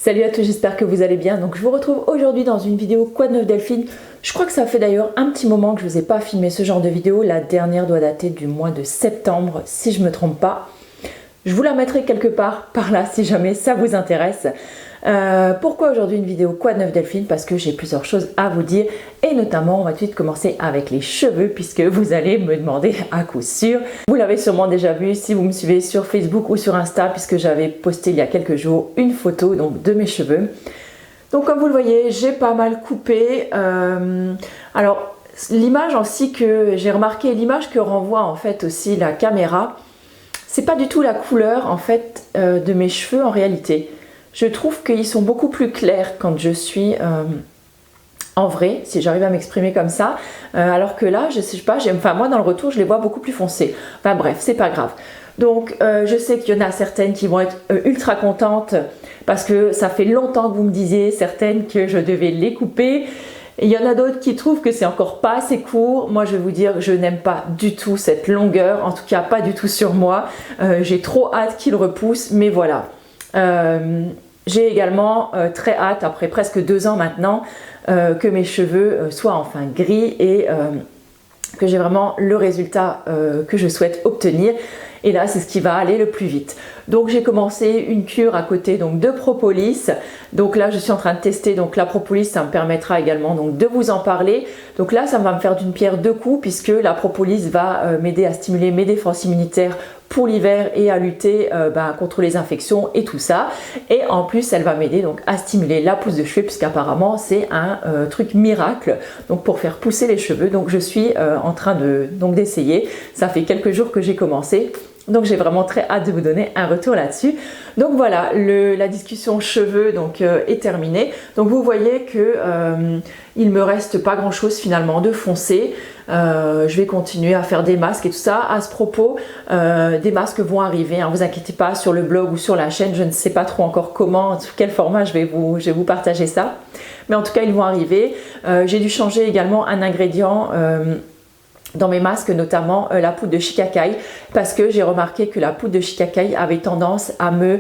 Salut à tous, j'espère que vous allez bien. Donc je vous retrouve aujourd'hui dans une vidéo Quoi de neuf Delphine. Je crois que ça fait d'ailleurs un petit moment que je ne vous ai pas filmé ce genre de vidéo. La dernière doit dater du mois de septembre si je ne me trompe pas. Je vous la mettrai quelque part par là si jamais ça vous intéresse. Pourquoi aujourd'hui une vidéo Quoi de neuf Delphine? Parce que j'ai plusieurs choses à vous dire et notamment on va tout de suite commencer avec les cheveux puisque vous allez me demander à coup sûr. Vous l'avez sûrement déjà vu si vous me suivez sur Facebook ou sur Insta puisque j'avais posté il y a quelques jours une photo donc, de mes cheveux. Donc comme vous le voyez j'ai pas mal coupé. Alors l'image aussi que j'ai remarqué, l'image que renvoie en fait aussi la caméra, c'est pas du tout la couleur en fait de mes cheveux en réalité. Je trouve qu'ils sont beaucoup plus clairs quand je suis en vrai, si j'arrive à m'exprimer comme ça, alors que là, je sais pas, moi dans le retour, je les vois beaucoup plus foncés. Enfin bref, c'est pas grave. Donc je sais qu'il y en a certaines qui vont être ultra contentes parce que ça fait longtemps que vous me disiez, certaines, que je devais les couper. Et il y en a d'autres qui trouvent que c'est encore pas assez court. Moi, je vais vous dire que je n'aime pas du tout cette longueur, en tout cas pas du tout sur moi. J'ai trop hâte qu'ils repoussent, mais voilà. J'ai également très hâte, après presque 2 ans maintenant, que mes cheveux soient enfin gris et que j'ai vraiment le résultat que je souhaite obtenir. Et là, c'est ce qui va aller le plus vite. Donc, j'ai commencé une cure à côté donc, de propolis. Donc là, je suis en train de tester donc, la propolis. Ça me permettra également donc, de vous en parler. Donc là, ça va me faire d'une pierre deux coups puisque la propolis va m'aider à stimuler mes défenses immunitaires pour l'hiver et à lutter contre les infections et tout ça. Et en plus, elle va m'aider donc à stimuler la pousse de cheveux puisqu'apparemment, c'est un truc miracle donc pour faire pousser les cheveux. Donc, je suis en train d'essayer. Ça fait quelques jours que j'ai commencé. Donc j'ai vraiment très hâte de vous donner un retour là-dessus. Donc voilà, la discussion cheveux donc, est terminée. Donc vous voyez que il me reste pas grand chose finalement de foncé. Je vais continuer à faire des masques et tout ça. À ce propos, des masques vont arriver, hein, vous inquiétez pas, sur le blog ou sur la chaîne. Je ne sais pas trop encore comment, sous quel format je vais vous partager ça. Mais en tout cas, ils vont arriver. J'ai dû changer également un ingrédient dans mes masques, notamment la poudre de shikakai, parce que j'ai remarqué que la poudre de shikakai avait tendance à me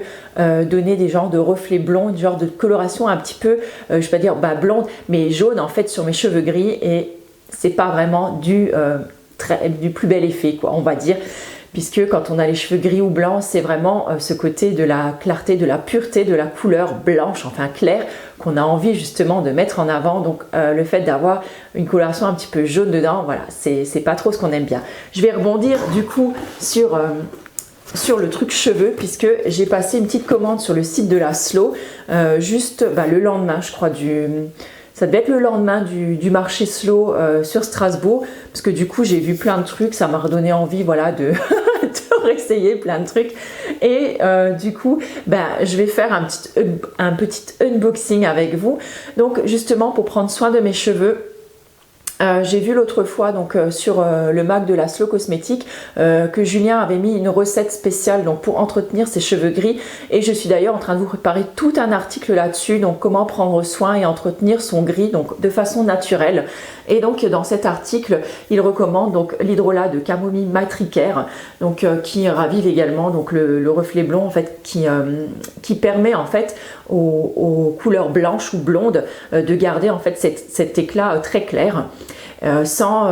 donner des genres de reflets blonds, une genre de coloration un petit peu, je vais pas dire blonde, mais jaune en fait sur mes cheveux gris, et c'est pas vraiment du plus bel effet, quoi, on va dire. Puisque quand on a les cheveux gris ou blancs, c'est vraiment ce côté de la clarté, de la pureté, de la couleur blanche, enfin claire, qu'on a envie justement de mettre en avant. Donc le fait d'avoir une coloration un petit peu jaune dedans, voilà, c'est pas trop ce qu'on aime bien. Je vais rebondir du coup sur le truc cheveux, puisque j'ai passé une petite commande sur le site de la Slow, juste le lendemain, je crois, ça devait être le lendemain du marché Slow sur Strasbourg, parce que du coup j'ai vu plein de trucs, ça m'a redonné envie voilà, de réessayer plein de trucs. Et du coup, je vais faire un petit unboxing avec vous. Donc justement pour prendre soin de mes cheveux. J'ai vu l'autre fois donc sur le Mac de la Slow Cosmétique que Julien avait mis une recette spéciale donc pour entretenir ses cheveux gris, et je suis d'ailleurs en train de vous préparer tout un article là-dessus, donc comment prendre soin et entretenir son gris donc de façon naturelle. Et donc dans cet article il recommande donc l'hydrolat de camomille matricaire, donc qui ravive également donc le reflet blond en fait, qui permet en fait aux couleurs blanches ou blondes de garder en fait cet éclat très clair. Sans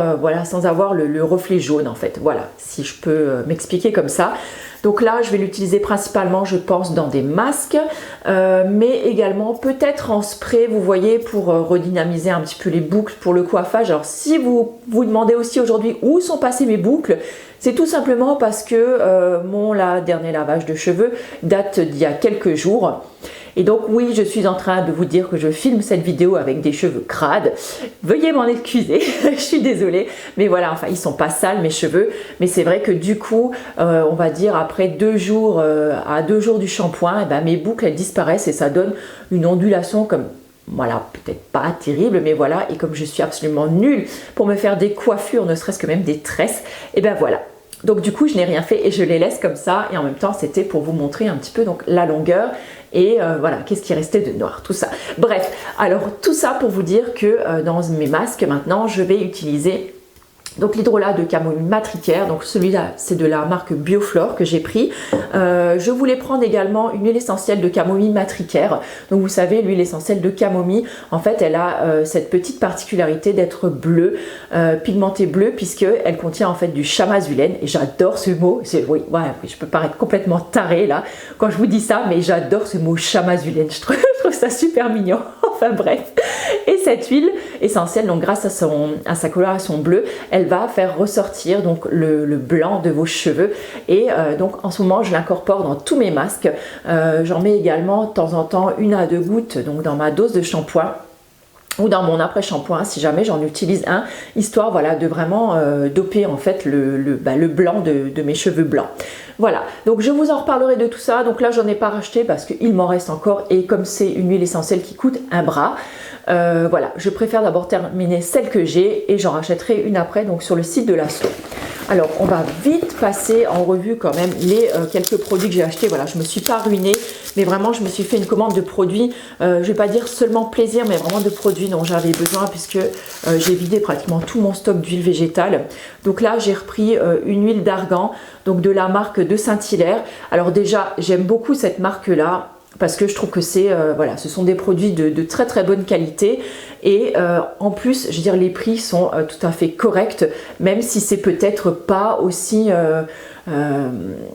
avoir le reflet jaune en fait, voilà, si je peux m'expliquer comme ça. Donc là je vais l'utiliser principalement je pense dans des masques, mais également peut-être en spray, vous voyez, pour redynamiser un petit peu les boucles pour le coiffage. Alors si vous vous demandez aussi aujourd'hui où sont passées mes boucles, c'est tout simplement parce que mon dernier lavage de cheveux date d'il y a quelques jours. Et donc oui, je suis en train de vous dire que je filme cette vidéo avec des cheveux crades. Veuillez m'en excuser, je suis désolée. Mais voilà, enfin ils sont pas sales mes cheveux. Mais c'est vrai que du coup, on va dire après 2 jours, à 2 jours du shampoing, mes boucles elles disparaissent et ça donne une ondulation comme... Voilà, peut-être pas terrible, mais voilà. Et comme je suis absolument nulle pour me faire des coiffures, ne serait-ce que même des tresses, et voilà. Donc du coup, je n'ai rien fait et je les laisse comme ça. Et en même temps, c'était pour vous montrer un petit peu donc la longueur et voilà, qu'est-ce qui restait de noir, tout ça. Bref, alors tout ça pour vous dire que dans mes masques, maintenant, je vais utiliser Donc l'hydrolat de camomille matricaire, donc celui-là c'est de la marque Bioflore que j'ai pris. Je voulais prendre également une huile essentielle de camomille matricaire. Donc vous savez, l'huile essentielle de camomille, en fait elle a cette petite particularité d'être bleue, pigmentée bleue, puisqu'elle contient en fait du chamazulène. Et j'adore ce mot, oui, ouais, je peux paraître complètement tarée là quand je vous dis ça, mais j'adore ce mot chamazulène, je trouve ça super mignon. Enfin bref. Et cette huile essentielle, donc grâce à sa coloration bleue, elle va faire ressortir donc le blanc de vos cheveux. Et donc en ce moment, je l'incorpore dans tous mes masques. J'en mets également de temps en temps 1 à 2 gouttes donc dans ma dose de shampoing ou dans mon après-shampoing si jamais j'en utilise un, histoire voilà, de vraiment doper en fait le blanc de mes cheveux blancs. Voilà, donc je vous en reparlerai de tout ça. Donc là j'en ai pas racheté parce qu'il m'en reste encore, et comme c'est une huile essentielle qui coûte un bras, voilà, je préfère d'abord terminer celle que j'ai et j'en rachèterai une après donc sur le site de l'Asso. Alors on va vite passer en revue quand même les quelques produits que j'ai achetés. Voilà, je me suis pas ruinée, mais vraiment je me suis fait une commande de produits, je vais pas dire seulement plaisir, mais vraiment de produits dont j'avais besoin, puisque j'ai vidé pratiquement tout mon stock d'huile végétale. Donc là j'ai repris une huile d'argan, donc de la marque de Saint-Hilaire. Alors déjà j'aime beaucoup cette marque là, parce que je trouve que c'est voilà, ce sont des produits de très très bonne qualité, et en plus je veux dire les prix sont tout à fait corrects, même si c'est peut-être pas aussi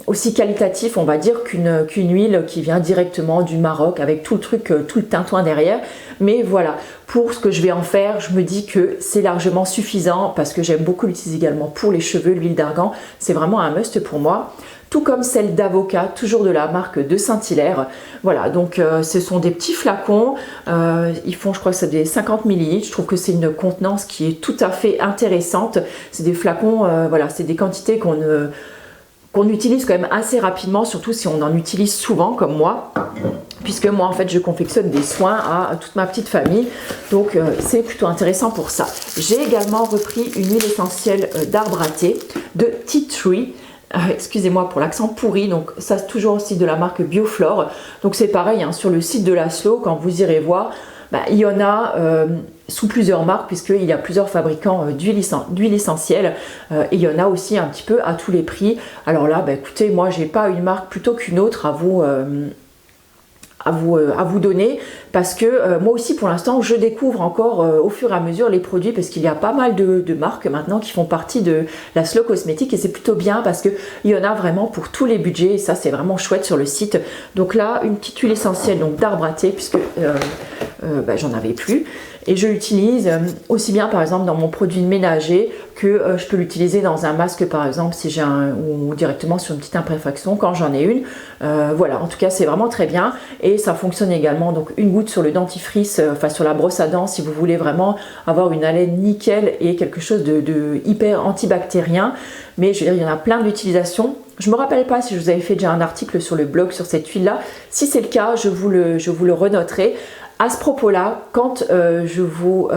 aussi qualitatif on va dire qu'une huile qui vient directement du Maroc avec tout le truc, tout le tintouin derrière. Mais voilà, pour ce que je vais en faire, je me dis que c'est largement suffisant, parce que j'aime beaucoup l'utiliser également pour les cheveux. L'huile d'argan, c'est vraiment un must pour moi. Tout comme celle d'avocat, toujours de la marque de Saint-Hilaire. Voilà, donc ce sont des petits flacons, ils font, je crois que c'est des 50 ml. Je trouve que c'est une contenance qui est tout à fait intéressante. C'est des flacons, voilà, c'est des quantités qu'on utilise quand même assez rapidement, surtout si on en utilise souvent comme moi, puisque moi en fait je confectionne des soins à toute ma petite famille, donc c'est plutôt intéressant pour ça. J'ai également repris une huile essentielle d'arbre à thé de Tea Tree. Excusez-moi pour l'accent pourri, donc ça c'est toujours aussi de la marque Bioflore. Donc c'est pareil, hein, sur le site de Laszlo, quand vous irez voir, il y en a sous plusieurs marques, puisqu'il y a plusieurs fabricants d'huile essentielle, et il y en a aussi un petit peu à tous les prix. Alors là, écoutez, moi j'ai pas une marque plutôt qu'une autre à vous donner, parce que moi aussi pour l'instant je découvre encore au fur et à mesure les produits, parce qu'il y a pas mal de marques maintenant qui font partie de la Slow Cosmétique, et c'est plutôt bien parce qu'il y en a vraiment pour tous les budgets, et ça c'est vraiment chouette sur le site. Donc là une petite huile essentielle donc d'arbre à thé, puisque j'en avais plus, et je l'utilise aussi bien par exemple dans mon produit ménager que je peux l'utiliser dans un masque par exemple si j'ai ou directement sur une petite imperfection quand j'en ai une. Voilà, en tout cas c'est vraiment très bien, et ça fonctionne également donc une goutte sur le dentifrice, enfin sur la brosse à dents, si vous voulez vraiment avoir une haleine nickel et quelque chose de hyper antibactérien. Mais je veux dire, il y en a plein d'utilisations. Je ne me rappelle pas si je vous avais fait déjà un article sur le blog sur cette huile là. Si c'est le cas, je vous le renoterai. À ce propos-là, quand je vous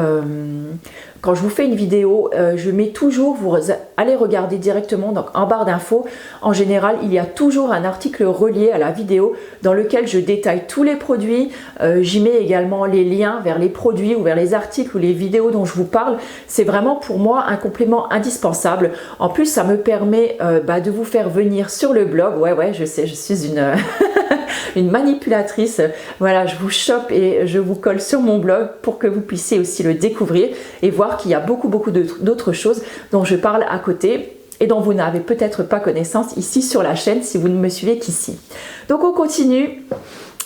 fais une vidéo, je mets toujours, vous allez regarder directement donc en barre d'infos. En général, il y a toujours un article relié à la vidéo dans lequel je détaille tous les produits. J'y mets également les liens vers les produits ou vers les articles ou les vidéos dont je vous parle. C'est vraiment pour moi un complément indispensable. En plus, ça me permet de vous faire venir sur le blog. Ouais, je sais, je suis une... une manipulatrice. Voilà, je vous chope et je vous colle sur mon blog pour que vous puissiez aussi le découvrir et voir qu'il y a beaucoup d'autres choses dont je parle à côté et dont vous n'avez peut-être pas connaissance ici sur la chaîne si vous ne me suivez qu'ici. Donc on continue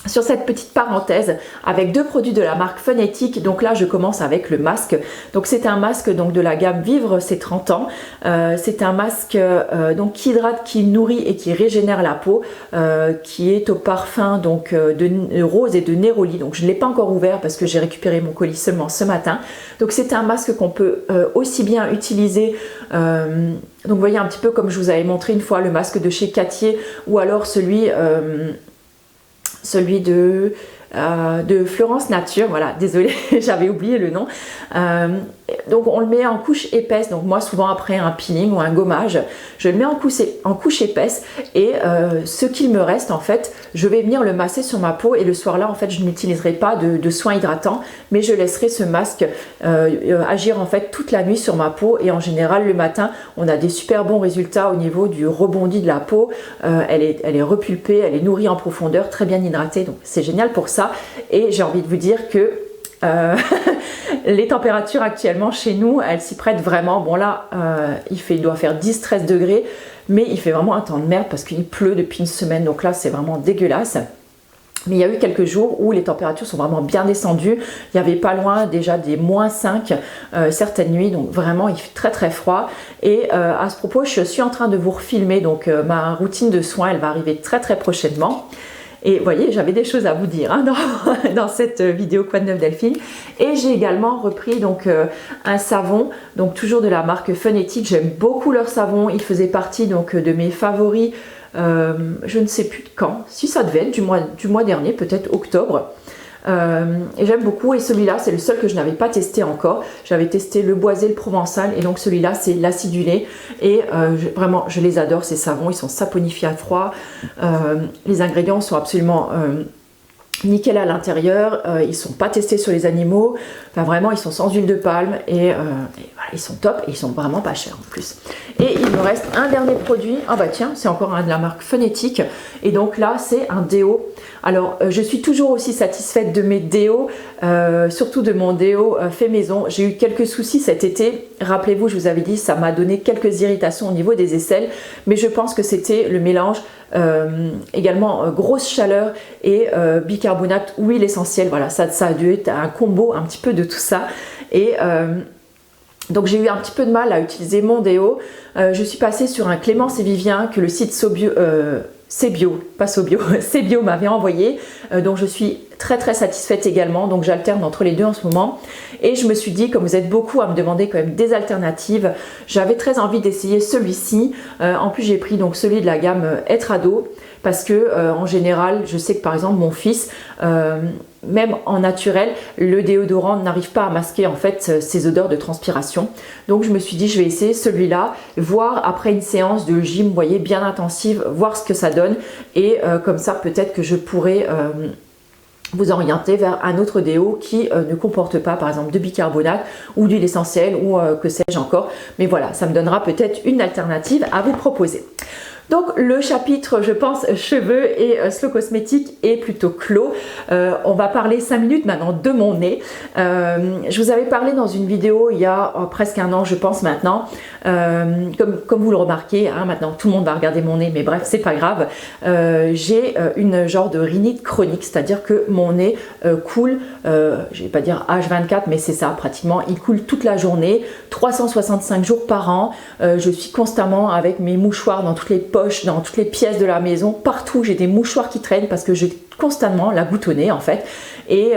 sur cette petite parenthèse avec deux produits de la marque Phonétique. Donc là je commence avec le masque. Donc c'est un masque donc de la gamme Vivre ses 30 ans. C'est un masque donc qui hydrate, qui nourrit et qui régénère la peau, qui est au parfum donc de rose et de néroli. Donc je ne l'ai pas encore ouvert parce que j'ai récupéré mon colis seulement ce matin. Donc c'est un masque qu'on peut aussi bien utiliser donc vous voyez un petit peu comme je vous avais montré une fois le masque de chez Cattier, ou alors celui de Florence Nature, voilà, désolée, j'avais oublié le nom. Donc on le met en couche épaisse, donc moi souvent après un peeling ou un gommage, je le mets en couche épaisse et ce qu'il me reste en fait, je vais venir le masser sur ma peau et le soir là en fait je n'utiliserai pas de soins hydratants, mais je laisserai ce masque agir en fait toute la nuit sur ma peau et en général le matin on a des super bons résultats au niveau du rebondi de la peau, elle est repulpée, elle est nourrie en profondeur, très bien hydratée, donc c'est génial pour ça et j'ai envie de vous dire que les températures actuellement chez nous, elles s'y prêtent vraiment. Bon là, il doit faire 10-13 degrés, mais il fait vraiment un temps de merde parce qu'il pleut depuis une semaine, donc là c'est vraiment dégueulasse. Mais il y a eu quelques jours où les températures sont vraiment bien descendues. Il y avait pas loin déjà des -5 certaines nuits, donc vraiment il fait très très froid. Et à ce propos, je suis en train de vous refilmer, donc ma routine de soins, elle va arriver très très prochainement. Et vous voyez, j'avais des choses à vous dire hein, dans cette vidéo Quoi de neuf Delphine. Et j'ai également repris donc un savon, donc toujours de la marque Phonétique. J'aime beaucoup leur savon. Il faisait partie donc de mes favoris. Je ne sais plus de quand. Si ça devait être du mois dernier, peut-être octobre. Et j'aime beaucoup. Et celui-là, c'est le seul que je n'avais pas testé encore. J'avais testé le boisé, le provençal. Et donc celui-là, c'est l'acidulé. Et vraiment, je les adore ces savons. Ils sont saponifiés à froid. Les ingrédients sont absolument nickel à l'intérieur. Ils ne sont pas testés sur les animaux. Enfin, vraiment, ils sont sans huile de palme. Et voilà, ils sont top. Et ils sont vraiment pas chers en plus. Et il me reste un dernier produit. Ah bah tiens, c'est encore un de la marque Phonétique. Et donc là, c'est un déo. Alors, je suis toujours aussi satisfaite de mes déos, surtout de mon déo fait maison. J'ai eu quelques soucis cet été. Rappelez-vous, je vous avais dit, ça m'a donné quelques irritations au niveau des aisselles. Mais je pense que c'était le mélange, également grosse chaleur et bicarbonate, huile essentielle. Voilà, ça a dû être un combo un petit peu de tout ça. Et donc j'ai eu un petit peu de mal à utiliser mon déo. Je suis passée sur un Clémence et Vivien que le site Sebio m'avait envoyé, donc je suis très très satisfaite également, donc j'alterne entre les deux en ce moment et je me suis dit, comme vous êtes beaucoup à me demander quand même des alternatives, j'avais très envie d'essayer celui-ci. En plus j'ai pris donc celui de la gamme Être Ado parce que en général je sais que par exemple mon fils même en naturel, le déodorant n'arrive pas à masquer en fait ces odeurs de transpiration. Donc je me suis dit, je vais essayer celui-là, voir après une séance de gym, vous voyez, bien intensive, voir ce que ça donne. Et comme ça, peut-être que je pourrais vous orienter vers un autre déo qui ne comporte pas, par exemple, de bicarbonate ou d'huile essentielle ou que sais-je encore. Mais voilà, ça me donnera peut-être une alternative à vous proposer. Donc le chapitre, je pense, cheveux et slow cosmétique est plutôt clos. On va parler 5 minutes maintenant de mon nez. Je vous avais parlé dans une vidéo il y a presque un an, je pense maintenant. Comme vous le remarquez, hein, maintenant tout le monde va regarder mon nez, mais bref, c'est pas grave. J'ai une genre de rhinite chronique, c'est-à-dire que mon nez coule, je vais pas dire H24, mais c'est ça pratiquement, il coule toute la journée, 365 jours par an. Je suis constamment avec mes mouchoirs dans toutes les poches, dans toutes les pièces de la maison, partout j'ai des mouchoirs qui traînent parce que j'ai constamment la goutte au nez en fait. Et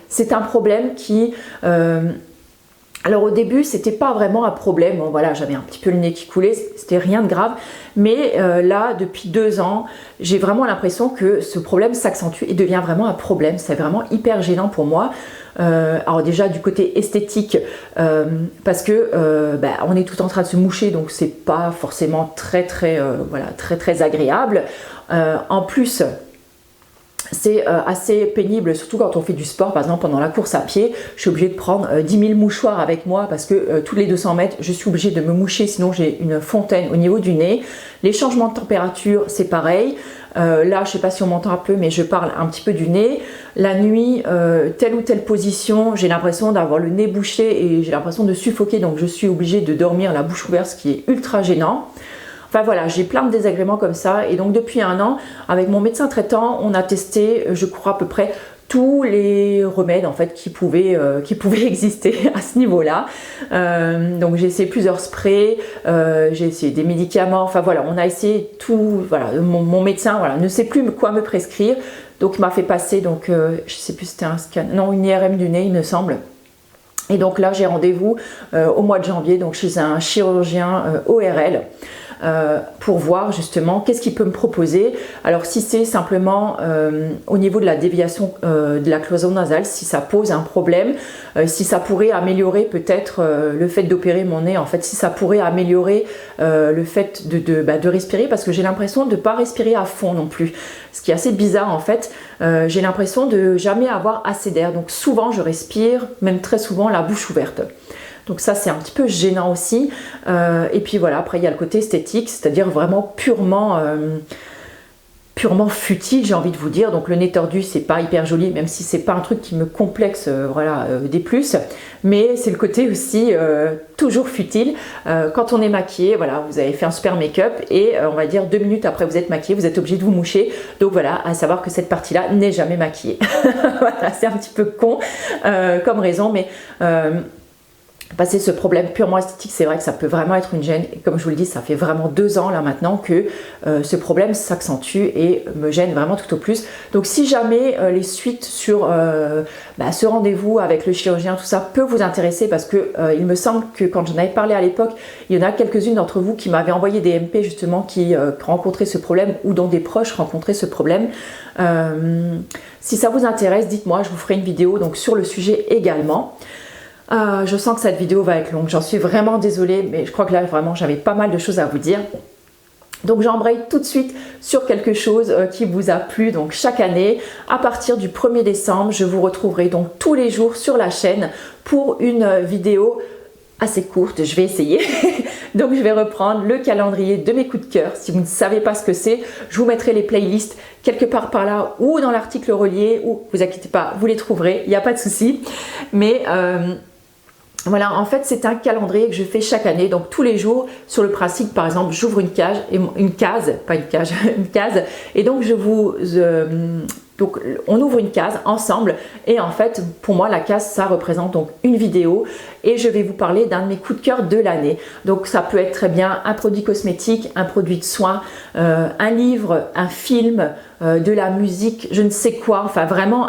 c'est un problème qui... alors au début c'était pas vraiment un problème, bon voilà, j'avais un petit peu le nez qui coulait, c'était rien de grave, mais là depuis 2 ans j'ai vraiment l'impression que ce problème s'accentue et devient vraiment un problème. C'est vraiment hyper gênant pour moi. Alors déjà du côté esthétique, parce que on est tout en train de se moucher, donc c'est pas forcément voilà, très agréable. En plus c'est assez pénible, surtout quand on fait du sport, par exemple pendant la course à pied, je suis obligée de prendre 10 000 mouchoirs avec moi parce que tous les 200 mètres, je suis obligée de me moucher, sinon j'ai une fontaine au niveau du nez. Les changements de température, c'est pareil. Là, je sais pas si on m'entend un peu, mais je parle un petit peu du nez. La nuit, telle ou telle position, j'ai l'impression d'avoir le nez bouché et j'ai l'impression de suffoquer, donc je suis obligée de dormir la bouche ouverte, ce qui est ultra gênant. Enfin voilà, j'ai plein de désagréments comme ça et donc depuis 1 an, avec mon médecin traitant, on a testé, je crois à peu près tous les remèdes en fait qui pouvaient exister à ce niveau-là. Donc j'ai essayé plusieurs sprays, j'ai essayé des médicaments, enfin voilà, on a essayé tout. Voilà, mon médecin voilà, ne sait plus quoi me prescrire, donc il m'a fait passer, donc je sais plus si c'était un scan, non, une IRM du nez il me semble. Et donc là j'ai rendez-vous au mois de janvier, donc chez un chirurgien ORL. pour voir justement qu'est-ce qu'il peut me proposer. Alors si c'est simplement au niveau de la déviation de la cloison nasale, si ça pose un problème, si ça pourrait améliorer peut-être le fait d'opérer mon nez, en fait si ça pourrait améliorer le fait de respirer, parce que j'ai l'impression de ne pas respirer à fond non plus, ce qui est assez bizarre en fait. J'ai l'impression de jamais avoir assez d'air, donc souvent je respire, même très souvent la bouche ouverte. Donc ça c'est un petit peu gênant aussi. Et puis voilà, après il y a le côté esthétique, c'est-à-dire vraiment purement futile, j'ai envie de vous dire. Donc le nez tordu, c'est pas hyper joli, même si c'est pas un truc qui me complexe des plus, mais c'est le côté aussi toujours futile. Quand on est maquillé, voilà, vous avez fait un super make-up et on va dire 2 minutes après vous êtes maquillé, vous êtes obligé de vous moucher. Donc voilà, à savoir que cette partie-là n'est jamais maquillée. Voilà, c'est un petit peu con comme raison, mais passer ce problème purement esthétique, c'est vrai que ça peut vraiment être une gêne. Et comme je vous le dis, ça fait vraiment 2 ans là maintenant que ce problème s'accentue et me gêne vraiment tout au plus. Donc si jamais les suites sur ce rendez-vous avec le chirurgien, tout ça peut vous intéresser, parce que il me semble que quand j'en avais parlé à l'époque, il y en a quelques-unes d'entre vous qui m'avaient envoyé des MP justement qui rencontraient ce problème ou dont des proches rencontraient ce problème. Si ça vous intéresse, dites-moi, je vous ferai une vidéo donc sur le sujet également. Je sens que cette vidéo va être longue, j'en suis vraiment désolée, mais je crois que là vraiment j'avais pas mal de choses à vous dire. Donc j'embraye tout de suite sur quelque chose qui vous a plu. Donc chaque année, à partir du 1er décembre, je vous retrouverai donc tous les jours sur la chaîne pour une vidéo assez courte, je vais essayer. Donc je vais reprendre le calendrier de mes coups de cœur. Si vous ne savez pas ce que c'est, je vous mettrai les playlists quelque part par là ou dans l'article relié, ou vous inquiétez pas, vous les trouverez, il n'y a pas de souci. Mais voilà, en fait c'est un calendrier que je fais chaque année, donc tous les jours, sur le principe, par exemple, j'ouvre une case, une case, et donc donc on ouvre une case ensemble, et en fait pour moi la case ça représente donc une vidéo, et je vais vous parler d'un de mes coups de cœur de l'année. Donc ça peut être très bien un produit cosmétique, un produit de soin, un livre, un film, de la musique, je ne sais quoi, enfin vraiment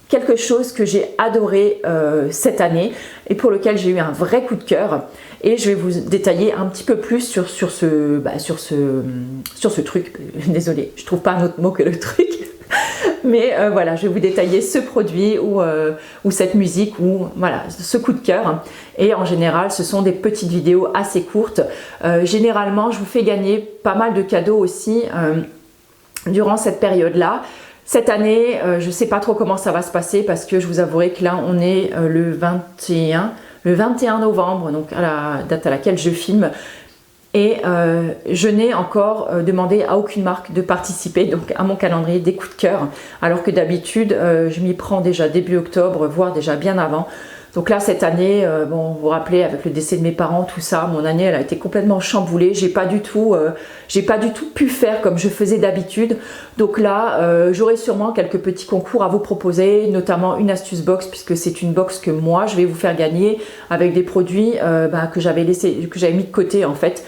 quelque chose que j'ai adoré cette année et pour lequel j'ai eu un vrai coup de cœur, et je vais vous détailler un petit peu plus sur ce truc. Désolée, je trouve pas un autre mot que le truc. Mais voilà, je vais vous détailler ce produit ou cette musique ou voilà, ce coup de cœur. Et en général, ce sont des petites vidéos assez courtes. Généralement, je vous fais gagner pas mal de cadeaux aussi durant cette période-là. Cette année, je ne sais pas trop comment ça va se passer, parce que je vous avouerai que là, on est le 21 novembre, donc à la date à laquelle je filme. Et je n'ai encore demandé à aucune marque de participer donc à mon calendrier des coups de cœur, alors que d'habitude je m'y prends déjà début octobre, voire déjà bien avant. Donc là cette année, bon, vous vous rappelez, avec le décès de mes parents, tout ça, mon année elle a été complètement chamboulée. J'ai pas du tout pu faire comme je faisais d'habitude. Donc là j'aurai sûrement quelques petits concours à vous proposer, notamment une astuce box, puisque c'est une box que moi je vais vous faire gagner avec des produits que j'avais mis de côté en fait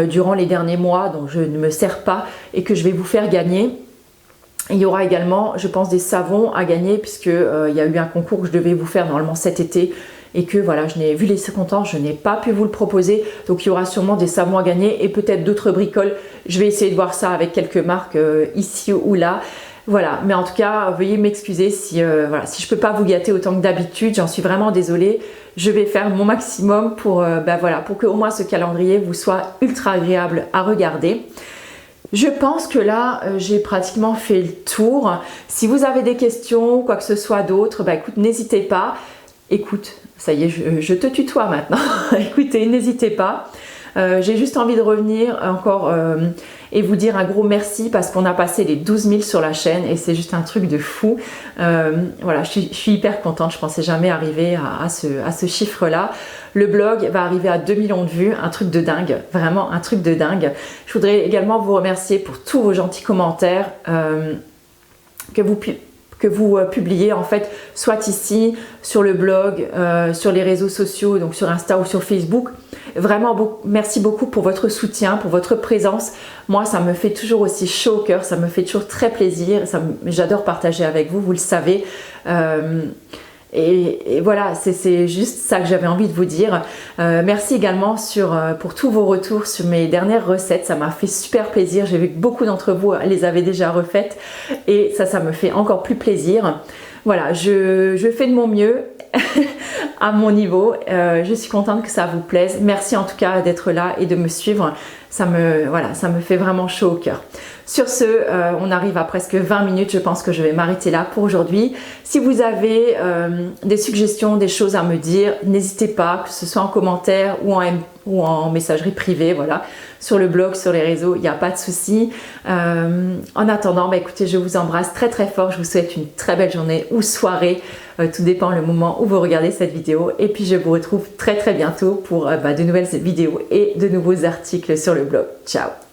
durant les derniers mois, dont je ne me sers pas et que je vais vous faire gagner. Il y aura également, je pense, des savons à gagner, puisque il y a eu un concours que je devais vous faire normalement cet été, et que voilà, vu les circonstances, je n'ai pas pu vous le proposer. Donc il y aura sûrement des savons à gagner et peut-être d'autres bricoles. Je vais essayer de voir ça avec quelques marques ici ou là. Voilà, mais en tout cas, veuillez m'excuser si je peux pas vous gâter autant que d'habitude, j'en suis vraiment désolée. Je vais faire mon maximum pour que au moins ce calendrier vous soit ultra agréable à regarder. Je pense que là, j'ai pratiquement fait le tour. Si vous avez des questions, quoi que ce soit d'autre, écoute, n'hésitez pas. Écoute, ça y est, je te tutoie maintenant. Écoutez, n'hésitez pas. J'ai juste envie de revenir encore et vous dire un gros merci, parce qu'on a passé les 12 000 sur la chaîne et c'est juste un truc de fou. Voilà, je suis hyper contente, je pensais jamais arriver à ce chiffre-là. Le blog va arriver à 2 millions de vues, un truc de dingue, vraiment un truc de dingue. Je voudrais également vous remercier pour tous vos gentils commentaires que vous publiez en fait, soit ici, sur le blog, sur les réseaux sociaux, donc sur Insta ou sur Facebook. Vraiment, merci beaucoup pour votre soutien, pour votre présence. Moi, ça me fait toujours aussi chaud au cœur, ça me fait toujours très plaisir. J'adore partager avec vous, vous le savez. Et voilà, c'est juste ça que j'avais envie de vous dire. Merci également pour tous vos retours sur mes dernières recettes. Ça m'a fait super plaisir. J'ai vu que beaucoup d'entre vous les avaient déjà refaites. Et ça me fait encore plus plaisir. Voilà, je fais de mon mieux à mon niveau. Je suis contente que ça vous plaise. Merci en tout cas d'être là et de me suivre. Ça me fait vraiment chaud au cœur. Sur ce, on arrive à presque 20 minutes. Je pense que je vais m'arrêter là pour aujourd'hui. Si vous avez des suggestions, des choses à me dire, n'hésitez pas, que ce soit en commentaire ou en messagerie privée, voilà, sur le blog, sur les réseaux, il n'y a pas de souci. En attendant, écoutez, je vous embrasse très très fort. Je vous souhaite une très belle journée ou soirée. Tout dépend le moment où vous regardez cette vidéo. Et puis je vous retrouve très très bientôt pour de nouvelles vidéos et de nouveaux articles sur le blog. Ciao!